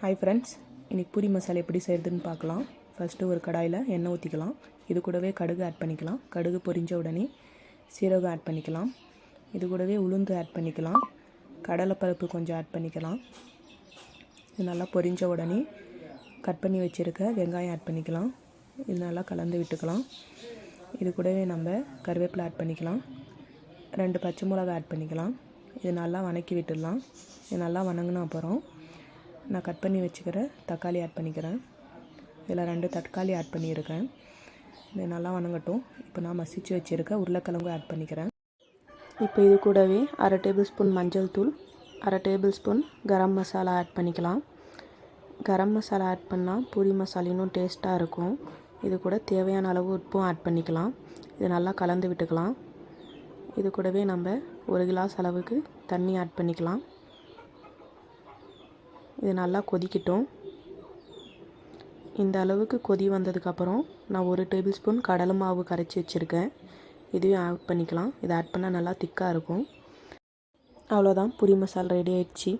Hi friends, இன்றைக்கி பூரி மசாலா எப்படி செய்கிறதுன்னு பார்க்கலாம். ஃபஸ்ட்டு ஒரு கடாயில் எண்ணெய் ஊற்றிக்கலாம். இது கூடவே கடுகு ஆட் பண்ணிக்கலாம். கடுகு பொரிஞ்ச உடனே சீரகம் ஆட் பண்ணிக்கலாம். இது கூடவே உளுந்து ஆட் பண்ணிக்கலாம். கடலைப்பருப்பு கொஞ்சம் ஆட் பண்ணிக்கலாம். இது நல்லா பொரிஞ்ச உடனே கட் பண்ணி வச்சுருக்க வெங்காயம் ஆட் பண்ணிக்கலாம். இது நல்லா கலந்து விட்டுக்கலாம். இது கூடவே நம்ம கருவேப்பிலை ஆட் பண்ணிக்கலாம். 2 பச்சை மிளகாய் ஆட் பண்ணிக்கலாம். இது நல்லா வதக்கி விட்டுடலாம். இது நல்லா வதங்கின அப்புறம் நான் கட் பண்ணி வச்சுக்கிற தக்காளி ஆட் பண்ணிக்கிறேன். இதில் 2 தக்காளி ஆட் பண்ணியிருக்கேன். இது நல்லா வதங்கட்டும். இப்போ நான் மசிச்சு வச்சுருக்க உருளைக்கிழங்கு ஆட் பண்ணிக்கிறேன். இப்போ இது கூடவே 1/2 டேபிள் ஸ்பூன் மஞ்சள் தூள், 1/2 table spoon garam masala add பண்ணிக்கலாம். கரம் மசாலா ஆட் பண்ணால் பூரி மசாலா இன்னும் டேஸ்ட்டாக இருக்கும். இது கூட தேவையான அளவு உப்பும் ஆட் பண்ணிக்கலாம். இது நல்லா கலந்து விட்டுக்கலாம். இது கூடவே நம்ம 1 கிளாஸ் அளவுக்கு தண்ணி ஆட் பண்ணிக்கலாம். இது நல்லா கொதிக்கட்டும். இந்த அளவுக்கு கொதி வந்ததுக்கப்புறம் நான் 1 டேபிள் ஸ்பூன் கடலை மாவு கரைச்சி வச்சுருக்கேன். இதையும் ஆட் பண்ணிக்கலாம். இதை ஆட் பண்ணால் நல்லா திக்காக இருக்கும். அவ்வளோதான், பூரி மசாலா ரெடி ஆயிடுச்சு.